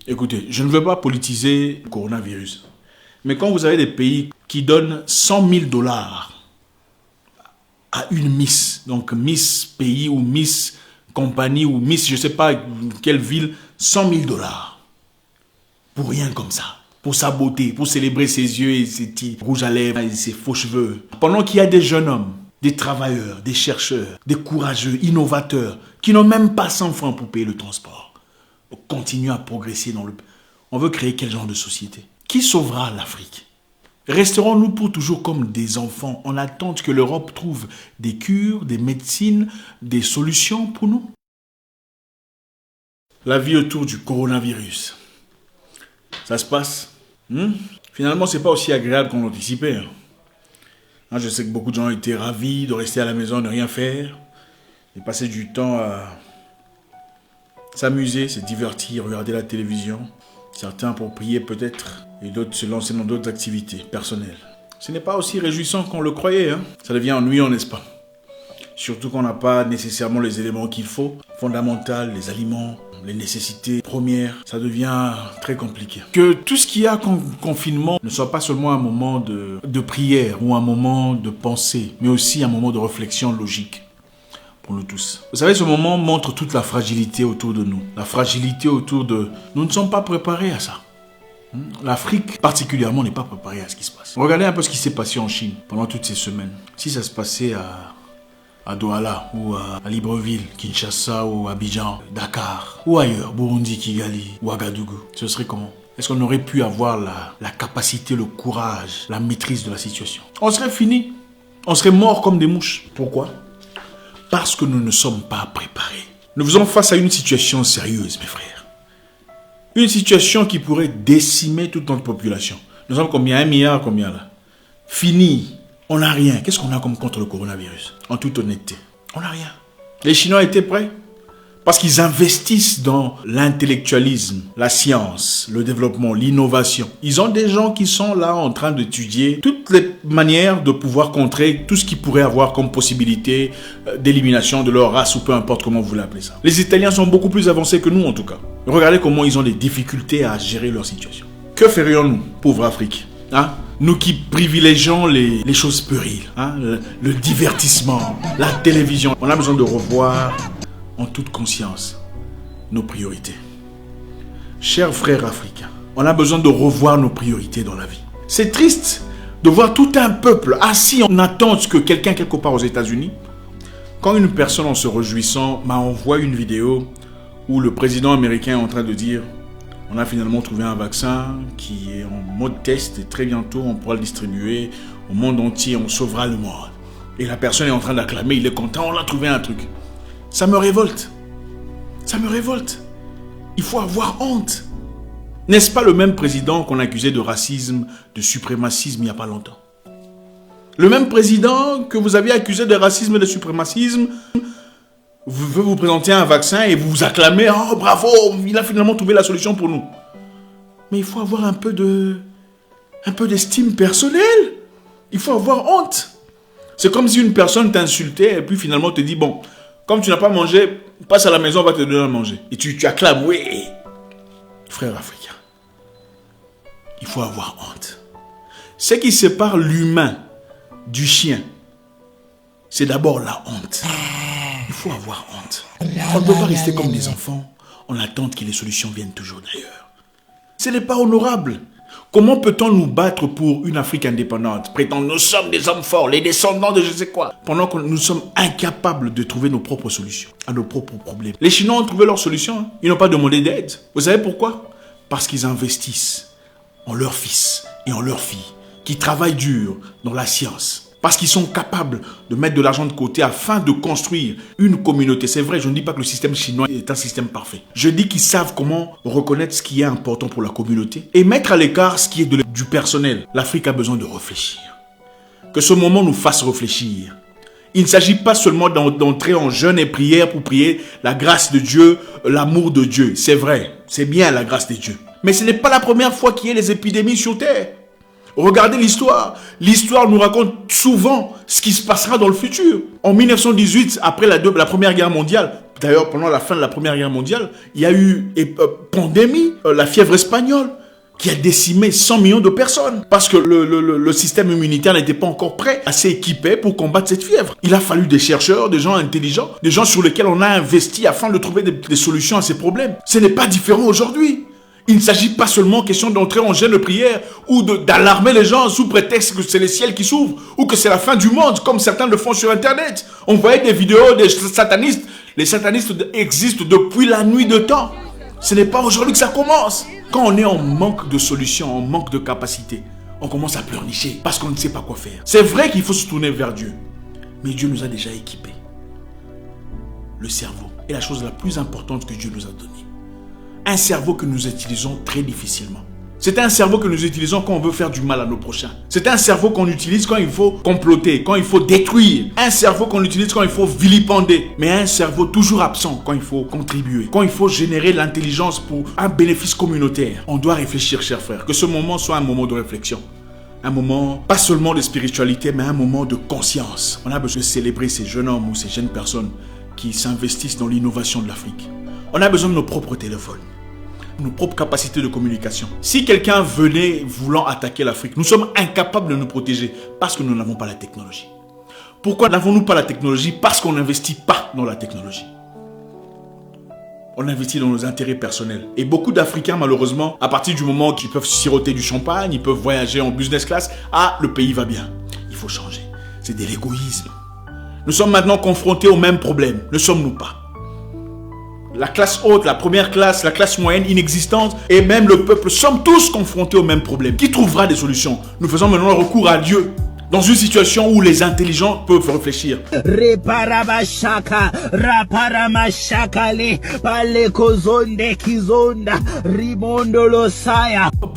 Écoutez, je ne veux pas politiser le coronavirus. Mais quand vous avez des pays qui donnent 100 000 dollars à une Miss, donc Miss pays ou Miss compagnie ou Miss je ne sais pas quelle ville, 100 000 dollars. Pour rien comme ça. Pour sa beauté, pour célébrer ses yeux et ses petits rouges à lèvres et ses faux cheveux. Pendant qu'il y a des jeunes hommes, des travailleurs, des chercheurs, des courageux, innovateurs, qui n'ont même pas 100 francs pour payer le transport. On continue à progresser dans le... On veut créer quel genre de société? Qui sauvera l'Afrique? Resterons-nous pour toujours comme des enfants en attente que l'Europe trouve des cures, des médecines, des solutions pour nous? La vie autour du coronavirus. Ça se passe. Finalement, c'est pas aussi agréable qu'on l'anticipait. Je sais que beaucoup de gens étaient ravis de rester à la maison, de rien faire, de passer du temps à s'amuser, se divertir, regarder la télévision. Certains pour prier peut-être, et d'autres se lancer dans d'autres activités personnelles. Ce n'est pas aussi réjouissant qu'on le croyait. Ça devient ennuyant, n'est-ce pas? Surtout qu'on n'a pas nécessairement les éléments qu'il faut, fondamentaux, les aliments, les nécessités premières, ça devient très compliqué. Que tout ce qu'il y a comme confinement ne soit pas seulement un moment de prière ou un moment de pensée, mais aussi un moment de réflexion logique pour nous tous. Vous savez, ce moment montre toute la fragilité autour de nous. La fragilité autour de... Nous ne sommes pas préparés à ça. L'Afrique, particulièrement, n'est pas préparée à ce qui se passe. Regardez un peu ce qui s'est passé en Chine pendant toutes ces semaines. Si ça se passait à Douala, ou à Libreville, Kinshasa, ou Abidjan, Dakar, ou ailleurs, Burundi, Kigali, Ouagadougou, ce serait comment? Est-ce qu'on aurait pu avoir la capacité, le courage, la maîtrise de la situation? On serait fini. On serait morts comme des mouches. Pourquoi? Parce que nous ne sommes pas préparés. Nous faisons face à une situation sérieuse, mes frères. Une situation qui pourrait décimer toute notre population. Nous sommes combien? 1 milliard, combien là? Fini. On n'a rien. Qu'est-ce qu'on a comme contre le coronavirus? En toute honnêteté, on n'a rien. Les Chinois étaient prêts parce qu'ils investissent dans l'intellectualisme, la science, le développement, l'innovation. Ils ont des gens qui sont là en train d'étudier toutes les manières de pouvoir contrer tout ce qu'ils pourraient avoir comme possibilité d'élimination de leur race ou peu importe comment vous voulez appeler ça. Les Italiens sont beaucoup plus avancés que nous en tout cas. Regardez comment ils ont des difficultés à gérer leur situation. Que ferions-nous, pauvre Afrique? Nous qui privilégions les choses puriles, le divertissement, la télévision. On a besoin de revoir en toute conscience nos priorités. Chers frères africains, on a besoin de revoir nos priorités dans la vie. C'est triste de voir tout un peuple assis en attente que quelqu'un quelque part aux États-Unis, quand une personne en se réjouissant m'a envoyé une vidéo où le président américain est en train de dire: on a finalement trouvé un vaccin qui est en mode test et très bientôt on pourra le distribuer au monde entier, on sauvera le monde. Et la personne est en train d'acclamer, il est content, on a trouvé un truc. Ça me révolte. Ça me révolte. Il faut avoir honte. N'est-ce pas le même président qu'on accusait de racisme, de suprémacisme il n'y a pas longtemps? Le même président que vous aviez accusé de racisme et de suprémacisme veut vous présenter un vaccin et vous vous acclamez: oh bravo, il a finalement trouvé la solution pour nous. Mais il faut avoir un peu d'estime personnelle. Il faut avoir honte. C'est comme si une personne t'insultait et puis finalement te dit: bon, comme tu n'as pas mangé, passe à la maison, on va te donner à manger. Et tu acclames: oui. Frère africain, il faut avoir honte. Ce qui sépare l'humain du chien, c'est d'abord la honte. Il faut avoir honte. On ne peut pas rester comme des enfants en attente que les solutions viennent toujours d'ailleurs. Ce n'est pas honorable. Comment peut-on nous battre pour une Afrique indépendante, prétendre nous sommes des hommes forts, les descendants de je sais quoi, pendant que nous sommes incapables de trouver nos propres solutions à nos propres problèmes? Les Chinois ont trouvé leur solution. Ils n'ont pas demandé d'aide. Vous savez pourquoi? Parce qu'ils investissent en leurs fils et en leurs filles, qui travaillent dur dans la science. Parce qu'ils sont capables de mettre de l'argent de côté afin de construire une communauté. C'est vrai, je ne dis pas que le système chinois est un système parfait. Je dis qu'ils savent comment reconnaître ce qui est important pour la communauté et mettre à l'écart ce qui est du personnel. L'Afrique a besoin de réfléchir. Que ce moment nous fasse réfléchir. Il ne s'agit pas seulement d'entrer en jeûne et prière pour prier la grâce de Dieu, l'amour de Dieu. C'est vrai, c'est bien la grâce de Dieu. Mais ce n'est pas la première fois qu'il y a les épidémies sur Terre. Regardez l'histoire. L'histoire nous raconte souvent ce qui se passera dans le futur. En 1918, après la Première Guerre mondiale, d'ailleurs pendant la fin de la Première Guerre mondiale, il y a eu pandémie, la fièvre espagnole, qui a décimé 100 millions de personnes parce que le système immunitaire n'était pas encore prêt, assez équipé pour combattre cette fièvre. Il a fallu des chercheurs, des gens intelligents, des gens sur lesquels on a investi afin de trouver des solutions à ces problèmes. Ce n'est pas différent aujourd'hui. Il ne s'agit pas seulement question d'entrer en jeûne de prière ou d'alarmer les gens sous prétexte que c'est le ciel qui s'ouvre ou que c'est la fin du monde, comme certains le font sur Internet. On voyait des vidéos des satanistes. Les satanistes existent depuis la nuit de temps. Ce n'est pas aujourd'hui que ça commence. Quand on est en manque de solutions, en manque de capacité, on commence à pleurnicher parce qu'on ne sait pas quoi faire. C'est vrai qu'il faut se tourner vers Dieu. Mais Dieu nous a déjà équipés. Le cerveau est la chose la plus importante que Dieu nous a donnée. Un cerveau que nous utilisons très difficilement. C'est un cerveau que nous utilisons quand on veut faire du mal à nos prochains. C'est un cerveau qu'on utilise quand il faut comploter, quand il faut détruire. Un cerveau qu'on utilise quand il faut vilipender. Mais un cerveau toujours absent quand il faut contribuer. Quand il faut générer l'intelligence pour un bénéfice communautaire. On doit réfléchir, chers frères. Que ce moment soit un moment de réflexion. Un moment, pas seulement de spiritualité, mais un moment de conscience. On a besoin de célébrer ces jeunes hommes ou ces jeunes personnes qui s'investissent dans l'innovation de l'Afrique. On a besoin de nos propres téléphones. Nos propres capacités de communication. Si quelqu'un venait voulant attaquer l'Afrique, nous sommes incapables de nous protéger parce que nous n'avons pas la technologie. Pourquoi n'avons-nous pas la technologie? Parce qu'on n'investit pas dans la technologie. On investit dans nos intérêts personnels. Et beaucoup d'Africains, malheureusement, à partir du moment qu'ils peuvent siroter du champagne, ils peuvent voyager en business class, le pays va bien. Il faut changer. C'est de l'égoïsme. Nous sommes maintenant confrontés au même problème. Ne sommes-nous pas? La classe haute, la première classe, la classe moyenne inexistante et même le peuple sommes tous confrontés au même problème. Qui trouvera des solutions? Nous faisons maintenant recours à Dieu dans une situation où les intelligents peuvent réfléchir. Vous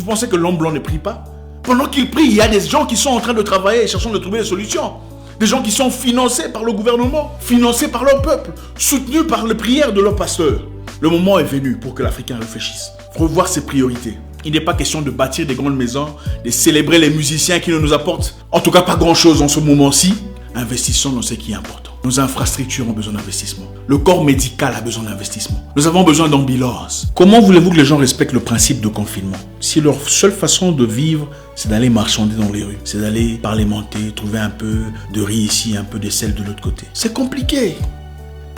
pensez que l'homme blanc ne prie pas? Pendant qu'il prie, il y a des gens qui sont en train de travailler, cherchant de trouver des solutions. Des gens qui sont financés par le gouvernement, financés par leur peuple, soutenus par les prières de leurs pasteurs. Le moment est venu pour que l'Africain réfléchisse, revoir ses priorités. Il n'est pas question de bâtir des grandes maisons, de célébrer les musiciens qui ne nous apportent en tout cas pas grand-chose en ce moment-ci. Investissons dans ce qui est important. Nos infrastructures ont besoin d'investissement. Le corps médical a besoin d'investissement. Nous avons besoin d'ambulances. Comment voulez-vous que les gens respectent le principe de confinement si leur seule façon de vivre, c'est d'aller marchander dans les rues, c'est d'aller parlementer, trouver un peu de riz ici, un peu de sel de l'autre côté? C'est compliqué.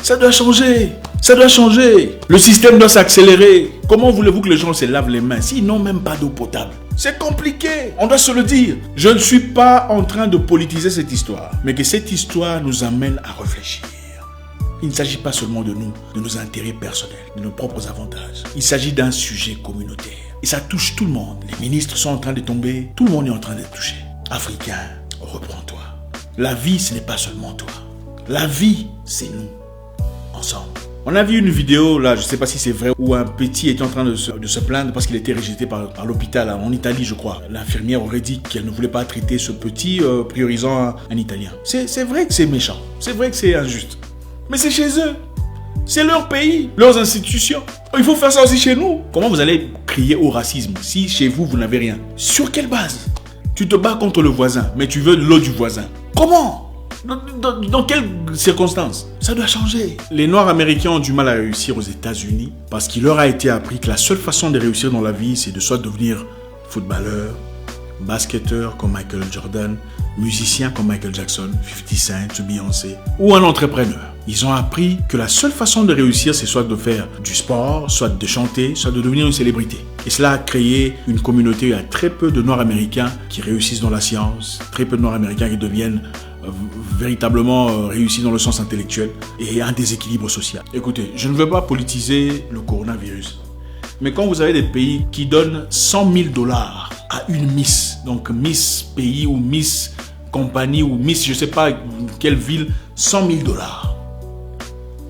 Ça doit changer. Ça doit changer. Le système doit s'accélérer. Comment voulez-vous que les gens se lavent les mains s'ils n'ont même pas d'eau potable? C'est compliqué, on doit se le dire. Je ne suis pas en train de politiser cette histoire, mais que cette histoire nous amène à réfléchir. Il ne s'agit pas seulement de nous, de nos intérêts personnels, de nos propres avantages. Il s'agit d'un sujet communautaire. Et ça touche tout le monde. Les ministres sont en train de tomber, tout le monde est en train d'être touché. Africain, reprends-toi. La vie, ce n'est pas seulement toi. La vie, c'est nous, ensemble. On a vu une vidéo, là, je ne sais pas si c'est vrai, où un petit était en train de se plaindre parce qu'il était rejeté par l'hôpital, en Italie, je crois. L'infirmière aurait dit qu'elle ne voulait pas traiter ce petit, priorisant un Italien. C'est vrai que c'est méchant, c'est vrai que c'est injuste. Mais c'est chez eux, c'est leur pays, leurs institutions. Il faut faire ça aussi chez nous. Comment vous allez crier au racisme si chez vous, vous n'avez rien? Sur quelle base? Tu te bats contre le voisin, mais tu veux l'eau du voisin. Comment? Dans quelles circonstances? Ça doit changer. Les Noirs américains ont du mal à réussir aux États-Unis parce qu'il leur a été appris que la seule façon de réussir dans la vie, c'est de soit devenir footballeur, basketteur comme Michael Jordan, musicien comme Michael Jackson, 50 Cent, Beyoncé, ou un entrepreneur. Ils ont appris que la seule façon de réussir, c'est soit de faire du sport, soit de chanter, soit de devenir une célébrité. Et cela a créé une communauté où il y a très peu de Noirs américains qui réussissent dans la science, très peu de Noirs américains qui deviennent véritablement réussis dans le sens intellectuel et un déséquilibre social. Écoutez, je ne veux pas politiser le coronavirus, mais quand vous avez des pays qui donnent 100 000 $ à une Miss, donc Miss pays ou Miss compagnie ou Miss je ne sais pas quelle ville, 100 000 $,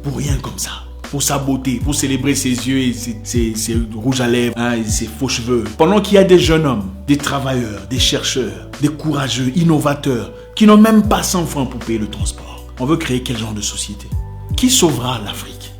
pour rien comme ça, pour sa beauté, pour célébrer ses yeux et ses rouges à lèvres, et ses faux cheveux, pendant qu'il y a des jeunes hommes, des travailleurs, des chercheurs, des courageux, innovateurs, qui n'ont même pas 100 francs pour payer le transport. On veut créer quel genre de société? Qui sauvera l'Afrique?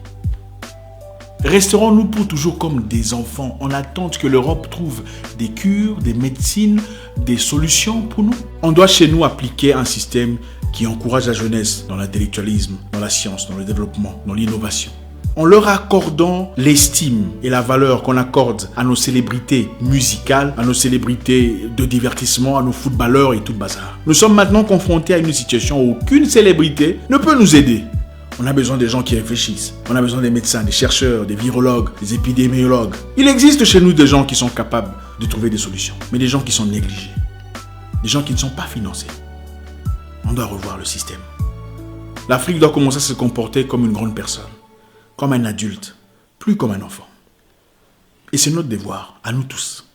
Resterons-nous pour toujours comme des enfants en attente que l'Europe trouve des cures, des médecines, des solutions pour nous? On doit chez nous appliquer un système qui encourage la jeunesse dans l'intellectualisme, dans la science, dans le développement, dans l'innovation. En leur accordant l'estime et la valeur qu'on accorde à nos célébrités musicales, à nos célébrités de divertissement, à nos footballeurs et tout le bazar. Nous sommes maintenant confrontés à une situation où aucune célébrité ne peut nous aider. On a besoin des gens qui réfléchissent. On a besoin des médecins, des chercheurs, des virologues, des épidémiologues. Il existe chez nous des gens qui sont capables de trouver des solutions, mais des gens qui sont négligés. Des gens qui ne sont pas financés. On doit revoir le système. L'Afrique doit commencer à se comporter comme une grande personne, comme un adulte, plus comme un enfant. Et c'est notre devoir, à nous tous.